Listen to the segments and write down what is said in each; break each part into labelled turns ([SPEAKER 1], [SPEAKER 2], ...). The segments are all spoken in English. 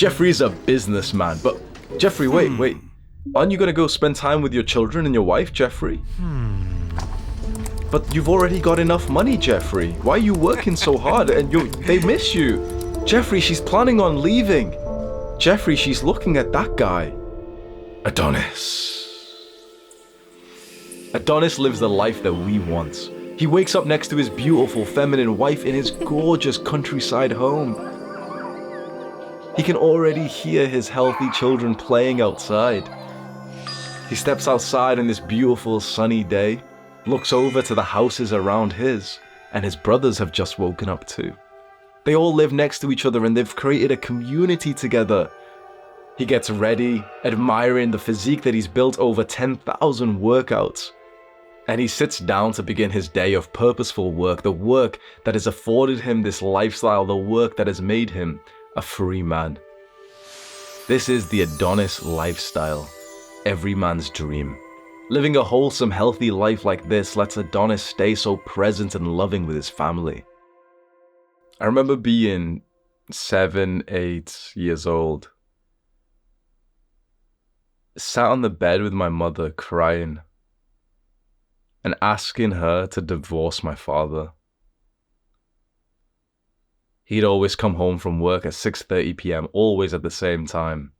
[SPEAKER 1] Jeffrey's a businessman, but Jeffrey, wait. Aren't you gonna go spend time with your children and your wife, Jeffrey? But you've already got enough money, Jeffrey. Why are you working so hard? And they miss you. Jeffrey, she's planning on leaving. Jeffrey, she's looking at that guy. Adonis. Adonis lives the life that we want. He wakes up next to his beautiful feminine wife in his gorgeous countryside home. He can already hear his healthy children playing outside. He steps outside on this beautiful sunny day, looks over to the houses around his, and his brothers have just woken up too. They all live next to each other and they've created a community together. He gets ready, admiring the physique that he's built over 10,000 workouts. And he sits down to begin his day of purposeful work, the work that has afforded him this lifestyle, the work that has made him a free man. This is the Adonis lifestyle, every man's dream. Living a wholesome, healthy life like this lets Adonis stay so present and loving with his family. I remember being 7, 8 years old, sat on the bed with my mother crying and asking her to divorce my father. He'd always come home from work at 6:30 p.m, always at the same time.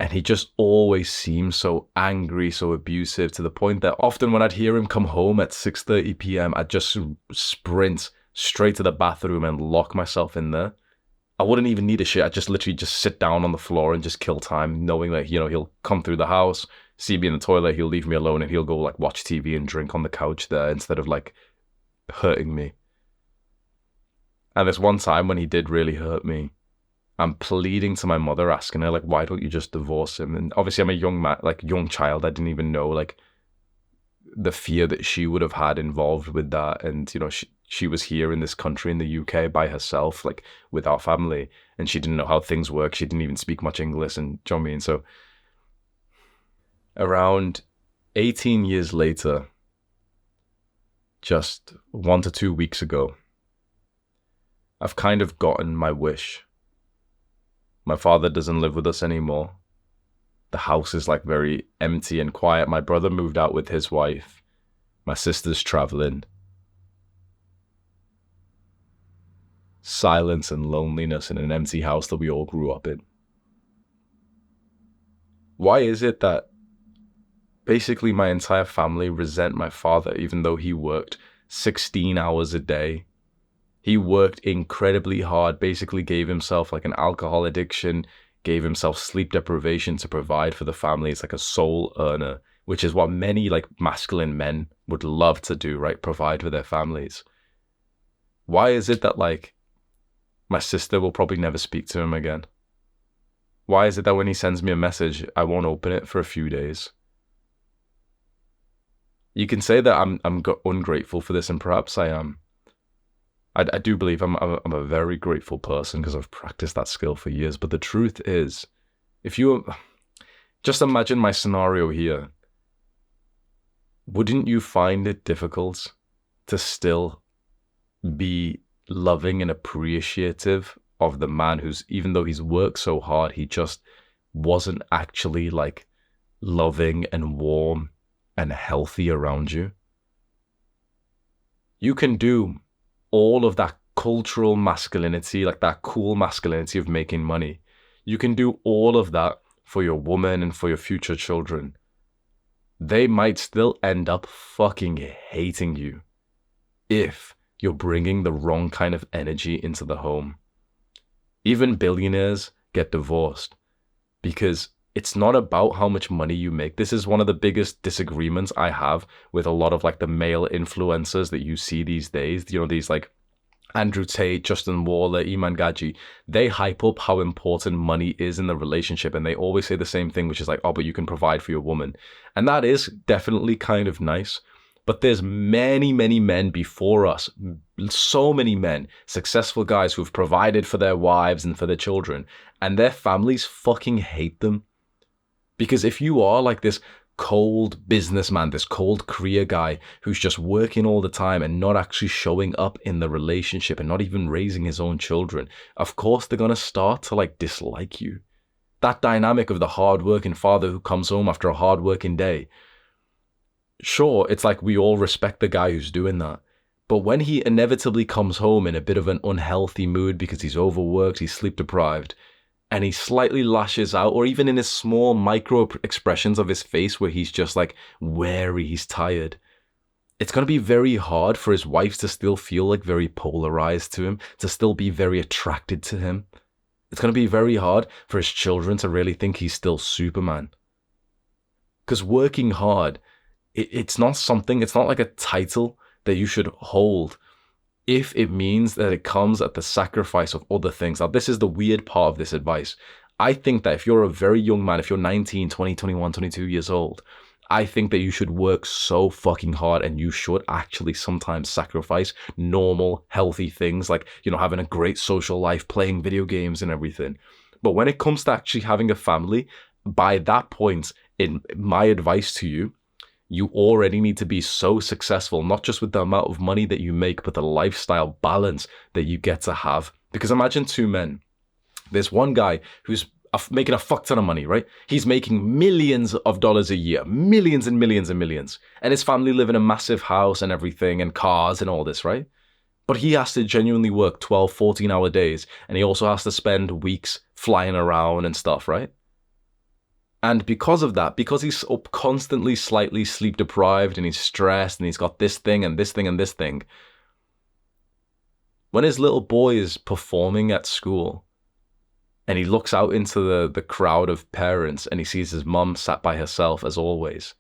[SPEAKER 1] And he just always seemed so angry, so abusive, to the point that often when I'd hear him come home at 6:30 p.m, I'd just sprint straight to the bathroom and lock myself in there. I wouldn't even need a shit. I'd just literally just sit down on the floor and just kill time, knowing that, he'll come through the house, see me in the toilet, he'll leave me alone, and he'll go like watch TV and drink on the couch there instead of like hurting me. And this one time when he did really hurt me, I'm pleading to my mother, asking her, like, why don't you just divorce him? And obviously I'm a young child. I didn't even know, like, the fear that she would have had involved with that. And, she was here in this country, in the UK, by herself, like, with our family. And she didn't know how things work. She didn't even speak much English. And, do you know what I mean? So, around 18 years later, just 1 to 2 weeks ago, I've kind of gotten my wish. My father doesn't live with us anymore. The house is like very empty and quiet. My brother moved out with his wife. My sister's traveling. Silence and loneliness in an empty house that we all grew up in. Why is it that basically my entire family resent my father, even though he worked 16 hours a day? He worked incredibly hard, basically gave himself like an alcohol addiction, gave himself sleep deprivation to provide for the family. It's like a soul earner, which is what many like masculine men would love to do, right? Provide for their families. Why is it that like my sister will probably never speak to him again? Why is it that when he sends me a message, I won't open it for a few days? You can say that I'm ungrateful for this, and perhaps I am. I do believe I'm a very grateful person because I've practiced that skill for years. But the truth is, if you just imagine my scenario here, wouldn't you find it difficult to still be loving and appreciative of the man who's, even though he's worked so hard, he just wasn't actually like loving and warm and healthy around you? You can do all of that cultural masculinity, like that cool masculinity of making money. You can do all of that for your woman and for your future children. They might still end up fucking hating you if you're bringing the wrong kind of energy into the home. Even billionaires get divorced because it's not about how much money you make. This is one of the biggest disagreements I have with a lot of like the male influencers that you see these days. These like Andrew Tate, Justin Waller, Iman Gaji. They hype up how important money is in the relationship. And they always say the same thing, which is like, oh, but you can provide for your woman. And that is definitely kind of nice. But there's many, many men before us, so many men, successful guys who've provided for their wives and for their children, and their families fucking hate them. Because if you are like this cold businessman, this cold career guy who's just working all the time and not actually showing up in the relationship and not even raising his own children, of course they're going to start to like dislike you. That dynamic of the hardworking father who comes home after a hardworking day. Sure, it's like we all respect the guy who's doing that. But when he inevitably comes home in a bit of an unhealthy mood because he's overworked, he's sleep deprived, and he slightly lashes out, or even in his small micro expressions of his face where he's just like wary, he's tired, it's going to be very hard for his wife to still feel like very polarized to him, to still be very attracted to him. It's going to be very hard for his children to really think he's still Superman. Because working hard, it's not like a title that you should hold if it means that it comes at the sacrifice of other things. Now, this is the weird part of this advice. I think that if you're a very young man, if you're 19, 20, 21, 22 years old, I think that you should work so fucking hard and you should actually sometimes sacrifice normal, healthy things like, having a great social life, playing video games and everything. But when it comes to actually having a family, by that point, in my advice to you, you already need to be so successful, not just with the amount of money that you make, but the lifestyle balance that you get to have. Because imagine two men. There's one guy who's making a fuck ton of money, right? He's making millions of dollars a year, millions and millions and millions. And his family live in a massive house and everything and cars and all this, right? But he has to genuinely work 12, 14-hour days. And he also has to spend weeks flying around and stuff, right? And because of that, because he's constantly slightly sleep deprived and he's stressed and he's got this thing and this thing and this thing, when his little boy is performing at school and he looks out into the crowd of parents and he sees his mum sat by herself as always,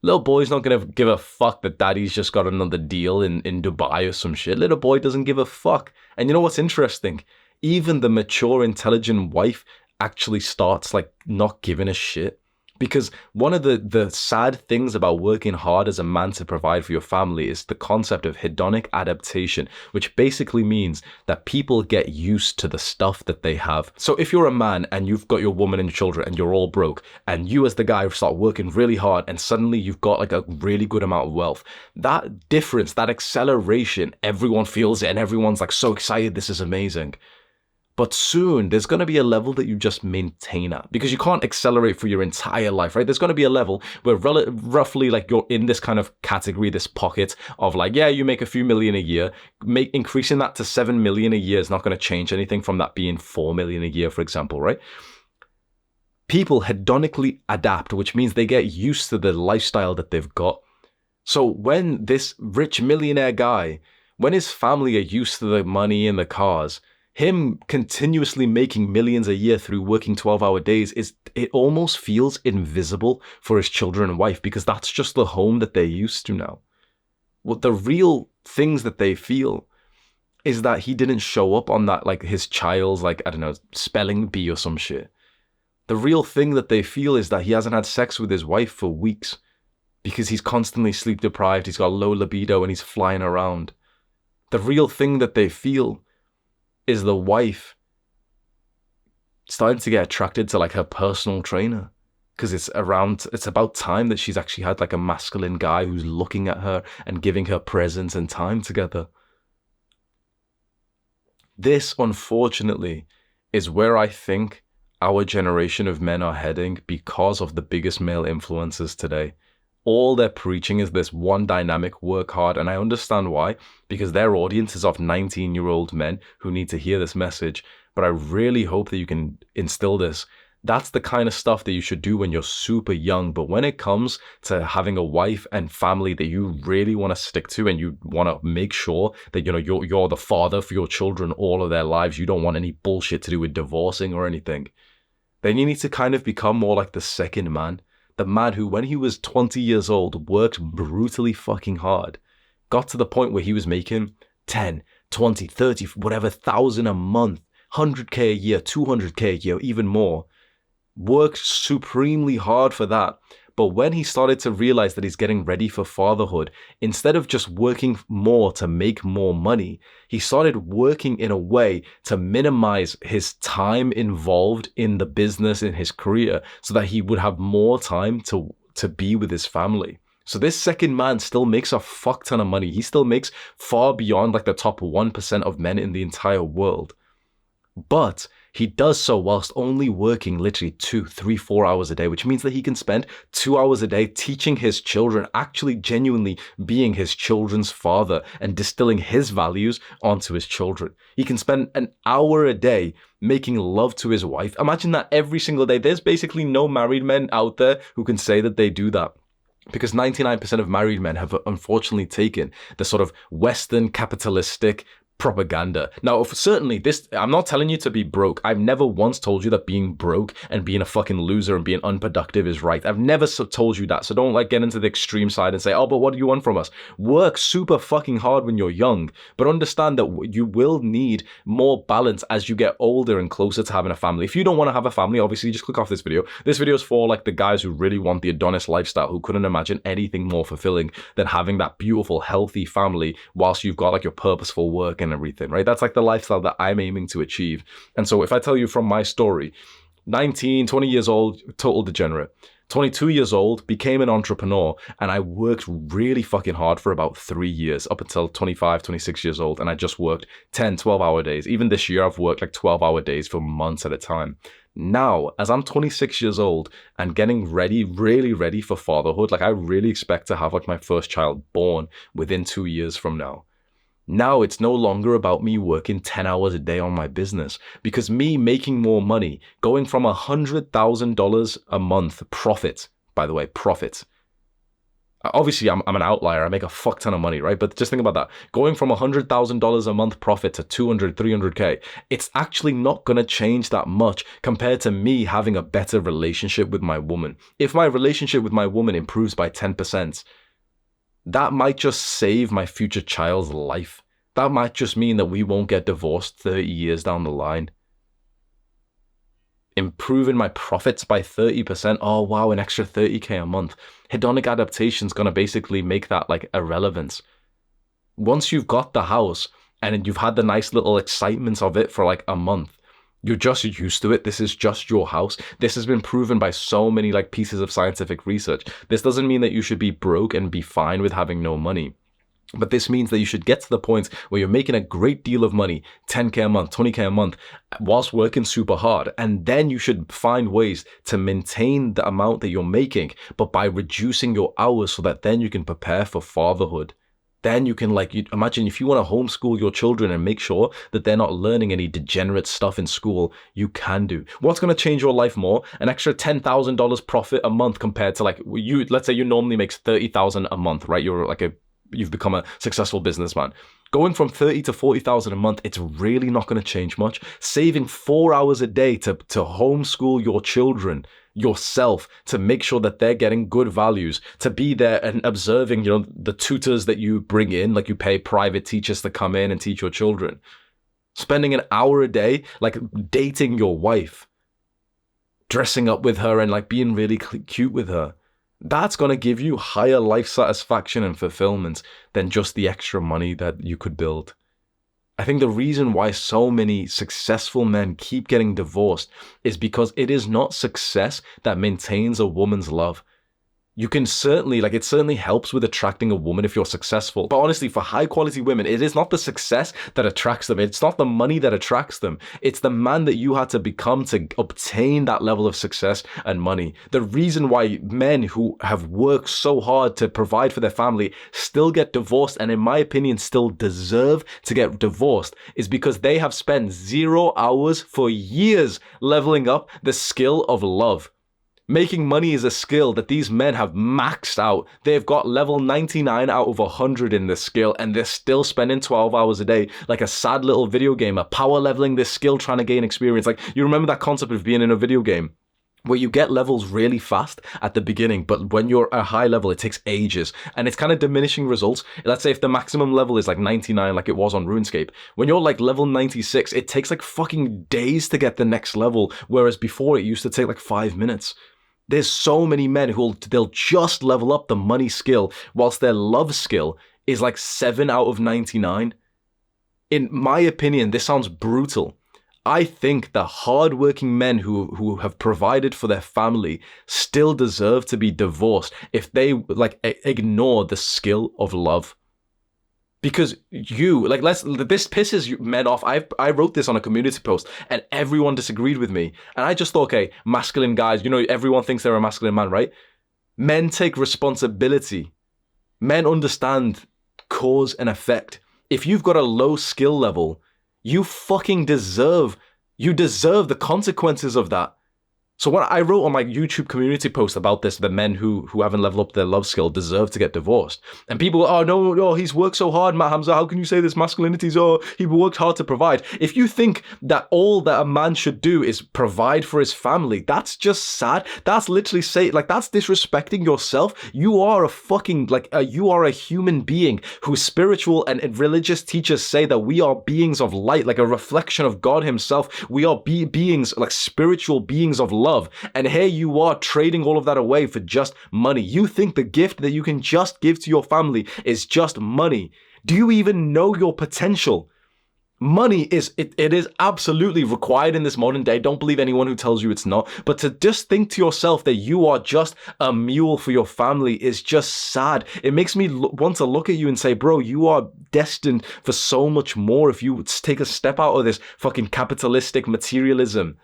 [SPEAKER 1] little boy's not going to give a fuck that daddy's just got another deal in Dubai or some shit. Little boy doesn't give a fuck. And you know what's interesting? Even the mature, intelligent wife actually starts like not giving a shit. Because one of the sad things about working hard as a man to provide for your family is the concept of hedonic adaptation, which basically means that people get used to the stuff that they have. So if you're a man and you've got your woman and children and you're all broke, and you as the guy start working really hard and suddenly you've got like a really good amount of wealth, that difference, that acceleration, everyone feels it and everyone's like so excited, this is amazing. But soon, there's going to be a level that you just maintain at, because you can't accelerate for your entire life, right? There's going to be a level where roughly like you're in this kind of category, this pocket of like, yeah, you make a few million a year. Increasing that to 7 million a year is not going to change anything from that being 4 million a year, for example, right? People hedonically adapt, which means they get used to the lifestyle that they've got. So when this rich millionaire guy, when his family are used to the money and the cars, him continuously making millions a year through working 12-hour days, it almost feels invisible for his children and wife, because that's just the home that they're used to now. What the real things that they feel is that he didn't show up on that, like his child's, like, I don't know, spelling bee or some shit. The real thing that they feel is that he hasn't had sex with his wife for weeks because he's constantly sleep deprived, he's got low libido and he's flying around. The real thing that they feel is the wife starting to get attracted to like her personal trainer, because it's about time that she's actually had like a masculine guy who's looking at her and giving her presence and time together. This, unfortunately, is where I think our generation of men are heading because of the biggest male influencers today. All they're preaching is this one dynamic: work hard. And I understand why, because their audience is of 19-year-old men who need to hear this message. But I really hope that you can instill this. That's the kind of stuff that you should do when you're super young. But when it comes to having a wife and family that you really want to stick to, and you want to make sure that you're the father for your children all of their lives, you don't want any bullshit to do with divorcing or anything, then you need to kind of become more like the second man. The man who, when he was 20 years old, worked brutally fucking hard, got to the point where he was making 10, 20, 30, whatever thousand a month, 100K a year, 200K a year, even more. Worked supremely hard for that. But when he started to realize that he's getting ready for fatherhood, instead of just working more to make more money, he started working in a way to minimize his time involved in the business, in his career, so that he would have more time to be with his family. So this second man still makes a fuck ton of money. He still makes far beyond like the top 1% of men in the entire world. But he does so whilst only working literally 2, 3, 4 hours a day, which means that he can spend 2 hours a day teaching his children, actually genuinely being his children's father and distilling his values onto his children. He can spend an hour a day making love to his wife. Imagine that every single day. There's basically no married men out there who can say that they do that, because 99% of married men have unfortunately taken the sort of Western capitalistic propaganda. Now, certainly this, I'm not telling you to be broke. I've never once told you that being broke and being a fucking loser and being unproductive is right. I've never told you that. So don't like get into the extreme side and say, oh, but what do you want from us? Work super fucking hard when you're young, but understand that you will need more balance as you get older and closer to having a family. If you don't want to have a family, obviously just click off this video. This video is for like the guys who really want the Adonis lifestyle, who couldn't imagine anything more fulfilling than having that beautiful, healthy family whilst you've got like your purposeful work and everything, right? That's like the lifestyle that I'm aiming to achieve. And so if I tell you from my story, 19, 20 years old, total degenerate. 22 years old, became an entrepreneur, and I worked really fucking hard for about 3 years, up until 25, 26 years old, and I just worked 10, 12-hour days. Even this year, I've worked like 12-hour days for months at a time. Now, as I'm 26 years old and getting ready, really ready for fatherhood, like I really expect to have like my first child born within 2 years from now. Now it's no longer about me working 10 hours a day on my business, because me making more money, going from $100,000 a month profit, by the way, profit. Obviously, I'm an outlier. I make a fuck ton of money, right? But just think about that. Going from $100,000 a month profit to 200, 300K, it's actually not going to change that much compared to me having a better relationship with my woman. If my relationship with my woman improves by 10%, that might just save my future child's life. That might just mean that we won't get divorced 30 years down the line. Improving my profits by 30%. Oh, wow, an extra 30K a month. Hedonic adaptation's going to basically make that like irrelevant. Once you've got the house and you've had the nice little excitement of it for like a month, you're just used to it. This is just your house. This has been proven by so many like pieces of scientific research. This doesn't mean that you should be broke and be fine with having no money. But this means that you should get to the point where you're making a great deal of money, 10K a month, 20K a month, whilst working super hard. And then you should find ways to maintain the amount that you're making, but by reducing your hours so that then you can prepare for fatherhood. Then you can imagine if you want to homeschool your children and make sure that they're not learning any degenerate stuff in school, you can do. What's going to change your life more? An extra $10,000 profit a month compared to let's say you normally makes $30,000 a month, right? You've become a successful businessman. Going from 30 to 40,000 a month, it's really not going to change much. Saving 4 hours a day to homeschool your children yourself, to make sure that they're getting good values, to be there and observing, the tutors that you bring in, like you pay private teachers to come in and teach your children. Spending an hour a day, like dating your wife, dressing up with her and like being really cute with her. That's going to give you higher life satisfaction and fulfillment than just the extra money that you could build. I think the reason why so many successful men keep getting divorced is because it is not success that maintains a woman's love. You can certainly, it certainly helps with attracting a woman if you're successful. But honestly, for high quality women, it is not the success that attracts them. It's not the money that attracts them. It's the man that you had to become to obtain that level of success and money. The reason why men who have worked so hard to provide for their family still get divorced, and in my opinion, still deserve to get divorced, is because they have spent 0 hours for years leveling up the skill of love. Making money is a skill that these men have maxed out. They've got level 99 out of 100 in this skill, and they're still spending 12 hours a day like a sad little video gamer, power leveling this skill, trying to gain experience. Like, you remember that concept of being in a video game where you get levels really fast at the beginning, but when you're at a high level, it takes ages, and it's kind of diminishing results. Let's say if the maximum level is like 99, like it was on RuneScape, when you're like level 96, it takes like fucking days to get the next level, whereas before it used to take like 5 minutes. There's so many men they'll just level up the money skill whilst their love skill is like 7 out of 99. In my opinion, this sounds brutal. I think the hardworking men who have provided for their family still deserve to be divorced if they like ignore the skill of love. Because this pisses men off. I wrote this on a community post and everyone disagreed with me. And I just thought, okay, masculine guys, everyone thinks they're a masculine man, right? Men take responsibility. Men understand cause and effect. If you've got a low skill level, you deserve the consequences of that. So when I wrote on my YouTube community post about this, the men who haven't leveled up their love skill deserve to get divorced. And people, oh no, he's worked so hard, Matt Hamza, how can you say this masculinity is, he worked hard to provide. If you think that all that a man should do is provide for his family, that's just sad. That's literally that's disrespecting yourself. You are a fucking, you are a human being whose spiritual and religious teachers say that we are beings of light, like a reflection of God himself. We are beings, like spiritual beings of love. And here you are trading all of that away for just money. You think the gift that you can just give to your family is just money. Do you even know your potential? Money is absolutely required in this modern day. Don't believe anyone who tells you it's not. But to just think to yourself that you are just a mule for your family is just sad. It makes me want to look at you and say, bro, you are destined for so much more if you take a step out of this fucking capitalistic materialism.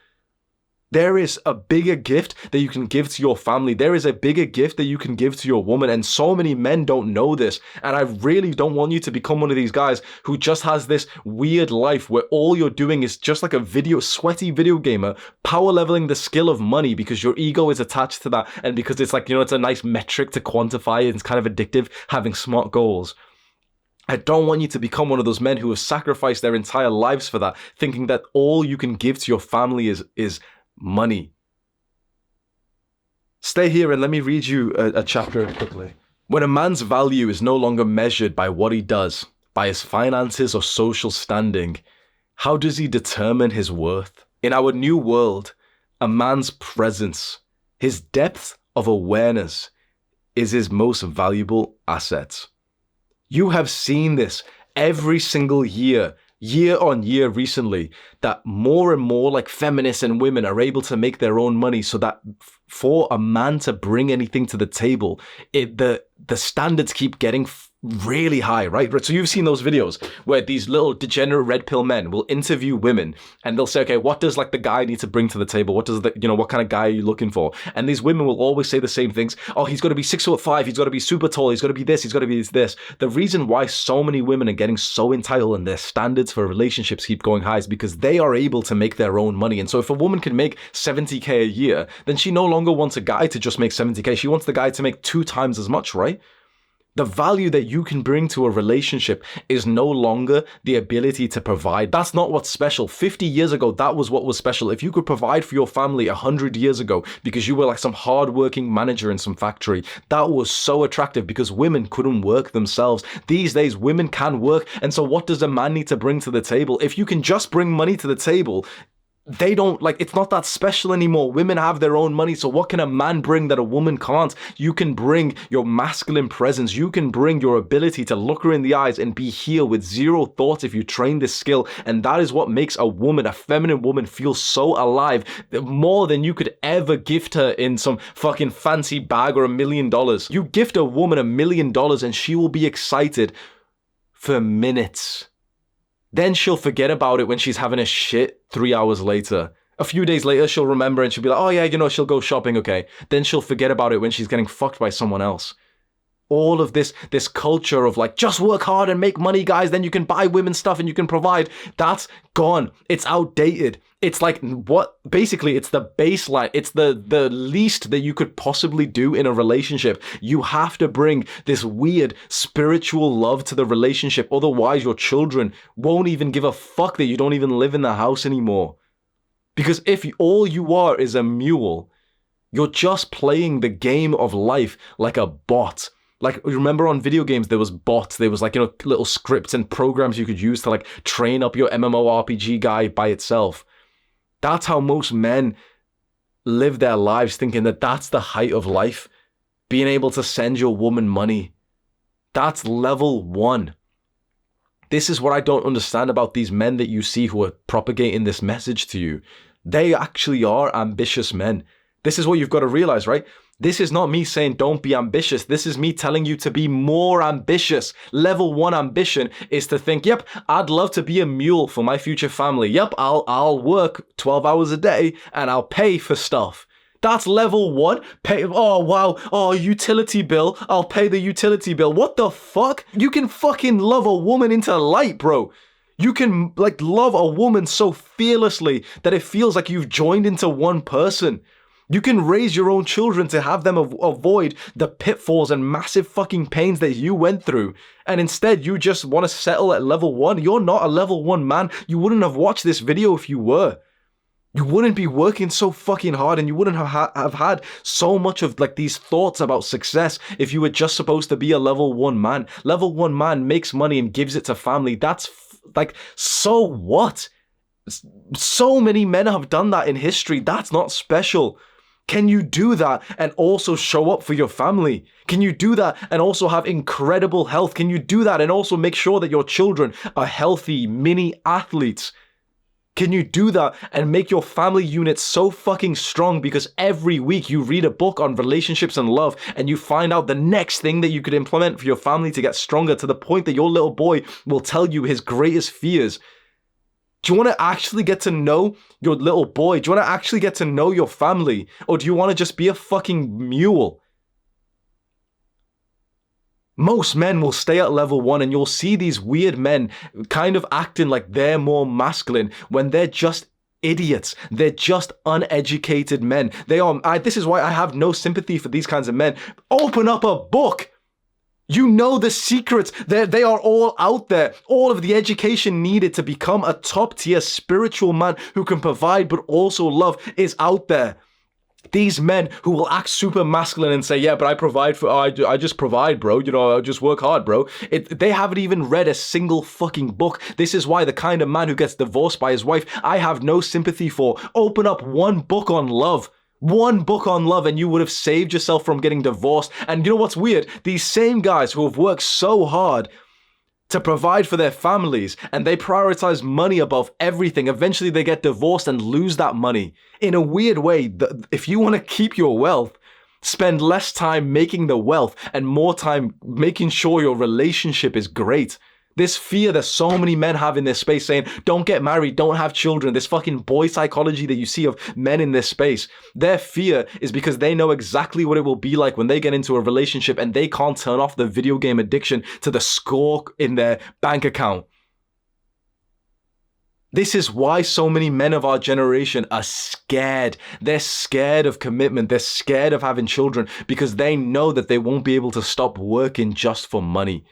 [SPEAKER 1] There is a bigger gift that you can give to your family. There is a bigger gift that you can give to your woman. And so many men don't know this. And I really don't want you to become one of these guys who just has this weird life where all you're doing is just like a sweaty video gamer, power leveling the skill of money because your ego is attached to that. And because it's like, it's a nice metric to quantify. It's kind of addictive having smart goals. I don't want you to become one of those men who have sacrificed their entire lives for that, thinking that all you can give to your family is money. Stay here and let me read you a chapter quickly. When a man's value is no longer measured by what he does, by his finances or social standing, how does he determine his worth? In our new world, a man's presence, his depth of awareness, is his most valuable asset. You have seen this every single year on year recently, that more and more like feminists and women are able to make their own money so that for a man to bring anything to the table, the standards keep getting really high, right? So you've seen those videos where these little degenerate red pill men will interview women and they'll say, okay, what does like the guy need to bring to the table? What does what kind of guy are you looking for? And these women will always say the same things. Oh, he's got to be 6'5", he's got to be super tall, he's got to be this, he's got to be this. The reason why so many women are getting so entitled and their standards for relationships keep going high is because they are able to make their own money. And so if a woman can make 70k a year, then she no longer wants a guy to just make 70k. She wants the guy to make 2 times as much, right? The value that you can bring to a relationship is no longer the ability to provide. That's not what's special. 50 years ago, that was what was special. If you could provide for your family 100 years ago because you were like some hardworking manager in some factory, that was so attractive because women couldn't work themselves. These days, women can work. And so what does a man need to bring to the table? If you can just bring money to the table, they don't, it's not that special anymore. Women have their own money, so what can a man bring that a woman can't? You can bring your masculine presence. You can bring your ability to look her in the eyes and be here with zero thoughts if you train this skill. And that is what makes a woman, a feminine woman, feel so alive, more than you could ever gift her in some fucking fancy bag or $1 million. You gift a woman $1 million and she will be excited for minutes. Then she'll forget about it when she's having a shit 3 hours later. A few days later, she'll remember and she'll be like, oh yeah, she'll go shopping, okay. Then she'll forget about it when she's getting fucked by someone else. All of this culture of just work hard and make money, guys, then you can buy women stuff and you can provide. That's gone. It's outdated. It's basically it's the baseline. It's the least that you could possibly do in a relationship. You have to bring this weird spiritual love to the relationship. Otherwise, your children won't even give a fuck that you don't even live in the house anymore. Because if all you are is a mule, you're just playing the game of life like a bot. Remember on video games, there was bots, there was little scripts and programs you could use to train up your MMORPG guy by itself. That's how most men live their lives thinking that that's the height of life. Being able to send your woman money. That's level 1. This is what I don't understand about these men that you see who are propagating this message to you. They actually are ambitious men. This is what you've got to realize, right? This is not me saying don't be ambitious. This is me telling you to be more ambitious. Level 1 ambition is to think, yep, I'd love to be a mule for my future family. Yep, I'll work 12 hours a day and I'll pay for stuff. That's level 1. Pay. Oh, wow. Oh, utility bill. I'll pay the utility bill. What the fuck? You can fucking love a woman into light, bro. You can love a woman so fearlessly that it feels like you've joined into one person. You can raise your own children to have them avoid the pitfalls and massive fucking pains that you went through. And instead, you just want to settle at level 1. You're not a level 1 man. You wouldn't have watched this video if you were. You wouldn't be working so fucking hard, and you wouldn't have had so much of these thoughts about success if you were just supposed to be a level 1 man. Level 1 man makes money and gives it to family. That's so what? So many men have done that in history. That's not special. Can you do that and also show up for your family? Can you do that and also have incredible health? Can you do that and also make sure that your children are healthy mini athletes? Can you do that and make your family unit so fucking strong because every week you read a book on relationships and love and you find out the next thing that you could implement for your family to get stronger to the point that your little boy will tell you his greatest fears? Do you want to actually get to know your little boy? Do you want to actually get to know your family? Or do you want to just be a fucking mule? Most men will stay at level 1 and you'll see these weird men kind of acting like they're more masculine when they're just idiots. They're just uneducated men. This is why I have no sympathy for these kinds of men. Open up a book. You know the secrets. They are all out there. All of the education needed to become a top tier spiritual man who can provide but also love is out there. These men who will act super masculine and say, yeah, but I just provide, bro. I just work hard, bro. They haven't even read a single fucking book. This is why the kind of man who gets divorced by his wife, I have no sympathy for. Open up one book on love. One book on love and you would have saved yourself from getting divorced. And you know what's weird? These same guys who have worked so hard to provide for their families and they prioritize money above everything, eventually they get divorced and lose that money. In a weird way, if you want to keep your wealth, spend less time making the wealth and more time making sure your relationship is great. This fear that so many men have in this space saying, don't get married, don't have children, this fucking boy psychology that you see of men in this space. Their fear is because they know exactly what it will be like when they get into a relationship and they can't turn off the video game addiction to the score in their bank account. This is why so many men of our generation are scared. They're scared of commitment. They're scared of having children because they know that they won't be able to stop working just for money.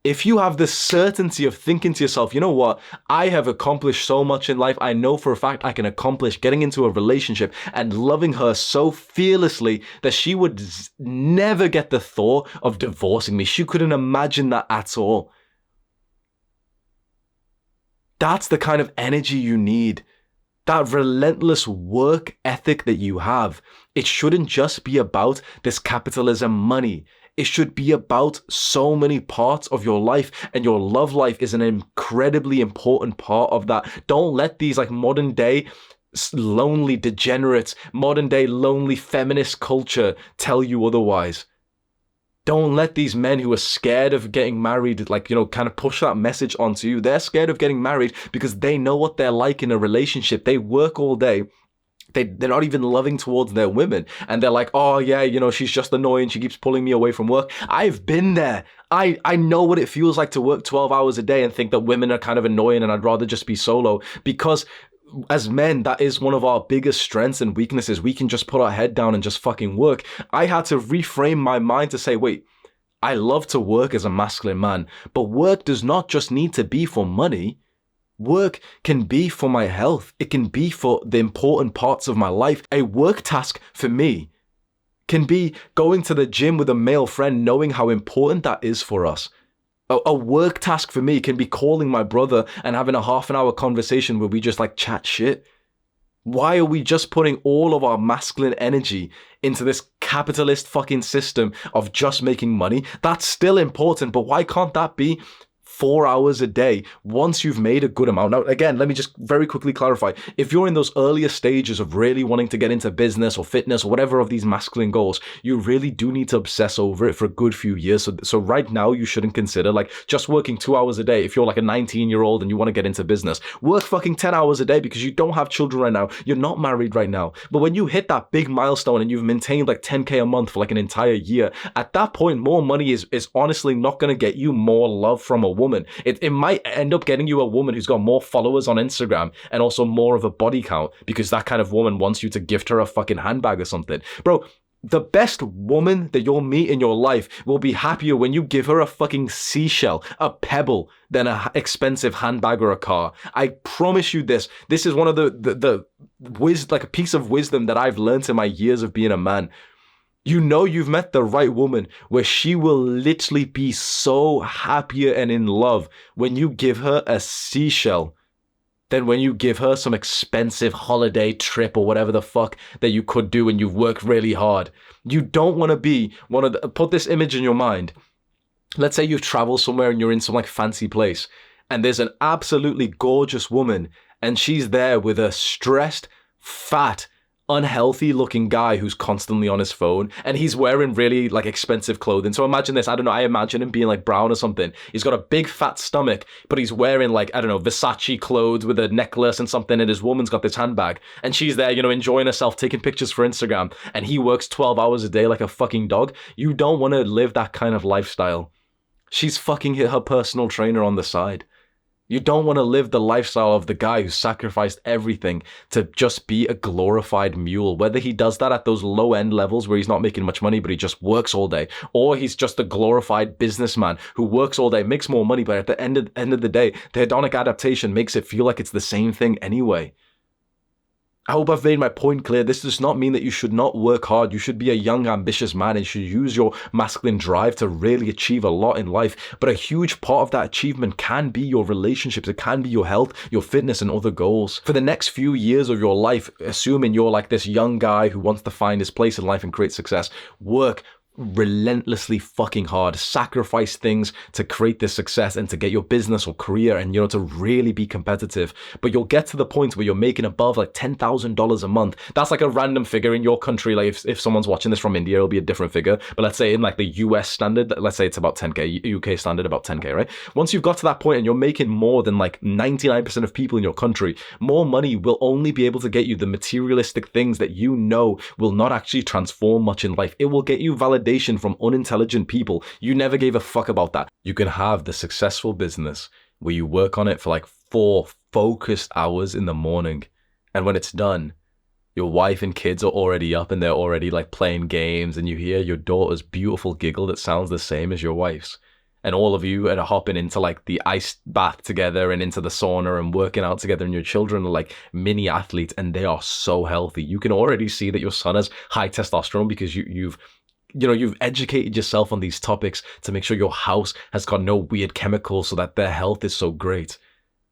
[SPEAKER 1] If you have the certainty of thinking to yourself, you know what, I have accomplished so much in life. I know for a fact I can accomplish getting into a relationship and loving her so fearlessly that she would never get the thought of divorcing me. She couldn't imagine that at all. That's the kind of energy you need. That relentless work ethic that you have. It shouldn't just be about this capitalism money. It should be about so many parts of your life, and your love life is an incredibly important part of that. Don't let these modern day lonely degenerates, modern day lonely feminist culture tell you otherwise. Don't let these men who are scared of getting married, kind of push that message onto you. They're scared of getting married because they know what they're like in a relationship. They work all day. They're not even loving towards their women. And they're like, oh yeah, she's just annoying. She keeps pulling me away from work. I've been there. I know what it feels like to work 12 hours a day and think that women are kind of annoying and I'd rather just be solo. Because as men, that is one of our biggest strengths and weaknesses. We can just put our head down and just fucking work. I had to reframe my mind to say, wait, I love to work as a masculine man, but work does not just need to be for money. Work can be for my health. It can be for the important parts of my life. A work task for me can be going to the gym with a male friend, knowing how important that is for us. A work task for me can be calling my brother and having a half an hour conversation where we just chat shit. Why are we just putting all of our masculine energy into this capitalist fucking system of just making money? That's still important, but why can't that be 4 hours a day once you've made a good amount? Now, again, let me just very quickly clarify. If you're in those earlier stages of really wanting to get into business or fitness or whatever of these masculine goals, you really do need to obsess over it for a good few years. So right now, you shouldn't consider like just working 2 hours a day. If you're like a 19-year-old and you want to get into business, work fucking 10 hours a day because you don't have children right now. You're not married right now. But when you hit that big milestone and you've maintained like 10K a month for like an entire year, at that point, more money is honestly not going to get you more love from a woman. It might end up getting you a woman who's got more followers on Instagram and also more of a body count because that kind of woman wants you to gift her a fucking handbag or something. Bro, the best woman that you'll meet in your life will be happier when you give her a fucking seashell, a pebble, than an expensive handbag or a car. I promise you this. This is one of the like a piece of wisdom that I've learned in my years of being a man. You know you've met the right woman where she will literally be so happier and in love when you give her a seashell than when you give her some expensive holiday trip or whatever the fuck that you could do and you've worked really hard. You don't want to be one of the... Put this image in your mind. Let's say you've traveled somewhere and you're in some like fancy place and there's an absolutely gorgeous woman and she's there with a stressed, fat, unhealthy looking guy who's constantly on his phone and he's wearing really like expensive clothing. So imagine this, I don't know, I imagine him being like brown or something. He's got a big fat stomach, but he's wearing like, I don't know, Versace clothes with a necklace and something, and his woman's got this handbag and she's there, you know, enjoying herself, taking pictures for Instagram, and he works 12 hours a day like a fucking dog. You don't want to live that kind of lifestyle. She's fucking hit her personal trainer on the side. You don't want to live the lifestyle of the guy who sacrificed everything to just be a glorified mule. Whether he does that at those low end levels where he's not making much money, but he just works all day, or he's just a glorified businessman who works all day, makes more money, but at the end of the day, the hedonic adaptation makes it feel like it's the same thing anyway. I hope I've made my point clear. This does not mean that you should not work hard. You should be a young, ambitious man and should use your masculine drive to really achieve a lot in life. But a huge part of that achievement can be your relationships. It can be your health, your fitness, and other goals. For the next few years of your life, assuming you're like this young guy who wants to find his place in life and create success, work relentlessly fucking hard, sacrifice things to create this success and to get your business or career and, you know, to really be competitive. But you'll get to the point where you're making above like $10,000 a month. That's like a random figure in your country. Like if someone's watching this from India, it'll be a different figure. But let's say in like the US standard, let's say it's about 10K, UK standard about 10K, right? Once you've got to that point and you're making more than like 99% of people in your country, more money will only be able to get you the materialistic things that you know will not actually transform much in life. It will get you validation from unintelligent people. You never gave a fuck about that. You can have the successful business where you work on it for like 4 focused hours in the morning, and when it's done, your wife and kids are already up and they're already like playing games, and you hear your daughter's beautiful giggle that sounds the same as your wife's, and all of you are hopping into like the ice bath together and into the sauna and working out together, and your children are like mini athletes and they are so healthy. You can already see that your son has high testosterone because you've educated yourself on these topics to make sure your house has got no weird chemicals so that their health is so great.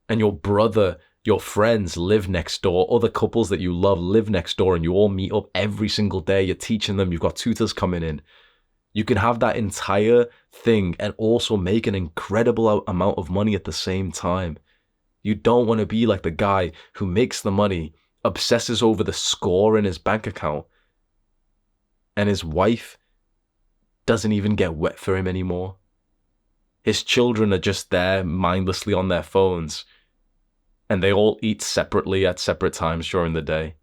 [SPEAKER 1] And your brother, your friends live next door, other couples that you love live next door, and you all meet up every single day. You're teaching them, you've got tutors coming in. You can have that entire thing and also make an incredible amount of money at the same time. You don't want to be like the guy who makes the money, obsesses over the score in his bank account, and his wife doesn't even get wet for him anymore. His children are just there mindlessly on their phones, and they all eat separately at separate times during the day.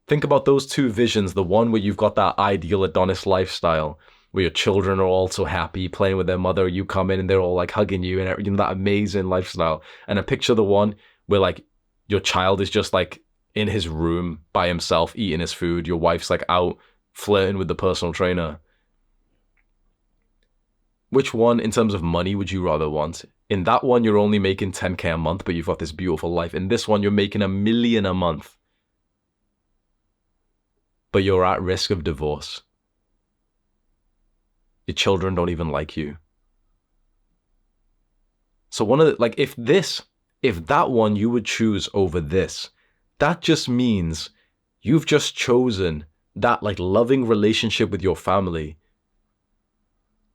[SPEAKER 1] Think about those two visions, the one where you've got that ideal Adonis lifestyle, where your children are all so happy playing with their mother, you come in and they're all like hugging you and everything, that amazing lifestyle. And a picture the one where like your child is just like in his room by himself eating his food, your wife's like out flirting with the personal trainer. Which one, in terms of money, would you rather want? In that one, you're only making 10K a month, but you've got this beautiful life. In this one, you're making $1 million a month, but you're at risk of divorce. Your children don't even like you. So if that one you would choose over this, that just means you've just chosen that like loving relationship with your family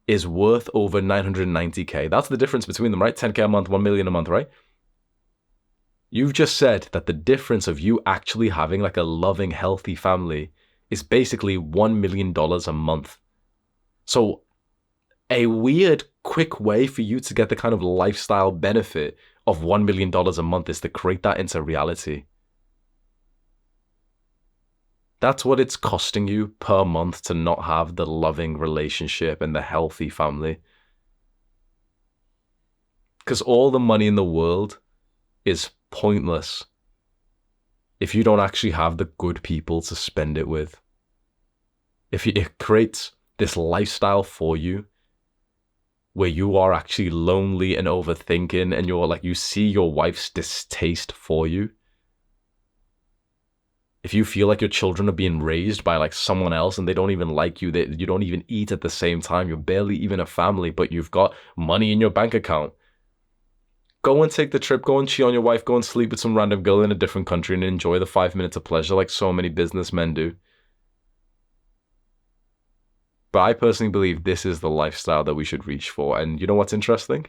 [SPEAKER 1] is worth over 990K. That's the difference between them, right? 10K a month, 1 million a month, right? You've just said that the difference of you actually having like a loving, healthy family is basically $1 million a month. So a weird, quick way for you to get the kind of lifestyle benefit of $1 million a month is to create that into reality. That's what it's costing you per month to not have the loving relationship and the healthy family. Because all the money in the world is pointless if you don't actually have the good people to spend it with. It creates this lifestyle for you where you are actually lonely and overthinking, and you're like, you see your wife's distaste for you. If you feel like your children are being raised by like someone else and they don't even like you, you don't even eat at the same time, you're barely even a family, but you've got money in your bank account. Go and take the trip, go and cheat on your wife, go and sleep with some random girl in a different country and enjoy the 5 minutes of pleasure like so many businessmen do. But I personally believe this is the lifestyle that we should reach for. And you know what's interesting?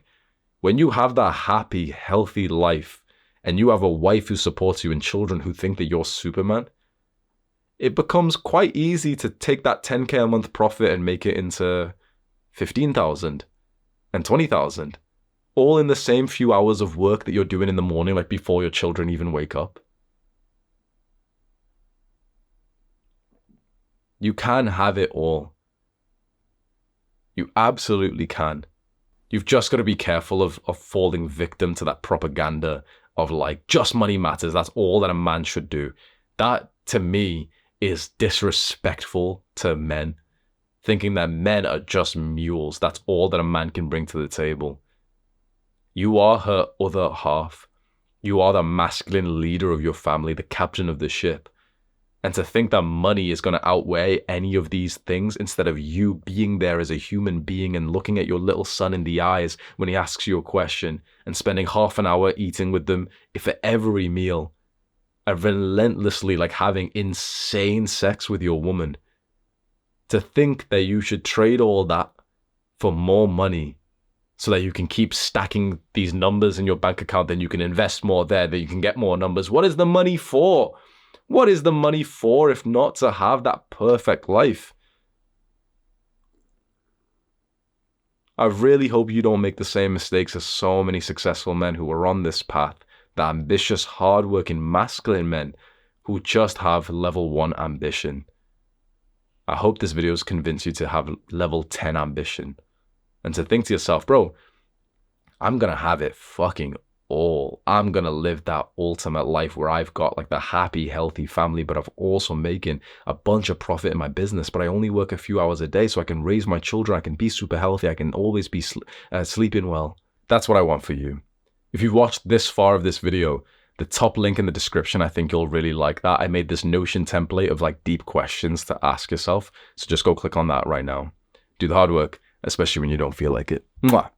[SPEAKER 1] When you have that happy, healthy life and you have a wife who supports you and children who think that you're Superman, it becomes quite easy to take that 10K a month profit and make it into 15,000 and 20,000, all in the same few hours of work that you're doing in the morning, like before your children even wake up. You can have it all. You absolutely can. You've just got to be careful of falling victim to that propaganda of like, just money matters. That's all that a man should do. That, to me, is disrespectful to men. Thinking that men are just mules. That's all that a man can bring to the table. You are her other half. You are the masculine leader of your family, the captain of the ship. And to think that money is going to outweigh any of these things instead of you being there as a human being and looking at your little son in the eyes when he asks you a question and spending half an hour eating with them for every meal and relentlessly like having insane sex with your woman. To think that you should trade all that for more money so that you can keep stacking these numbers in your bank account, then you can invest more there, that you can get more numbers. What is the money for? What is the money for if not to have that perfect life? I really hope you don't make the same mistakes as so many successful men who are on this path, the ambitious, hardworking, masculine men who just have level 1 ambition. I hope this video has convinced you to have level 10 ambition and to think to yourself, bro, I'm going to have it fucking all. I'm going to live that ultimate life where I've got like the happy, healthy family, but I'm also making a bunch of profit in my business, but I only work a few hours a day so I can raise my children. I can be super healthy. I can always be sleeping well. That's what I want for you. If you've watched this far of this video, the top link in the description, I think you'll really like that. I made this Notion template of like deep questions to ask yourself. So just go click on that right now. Do the hard work, especially when you don't feel like it. Mwah.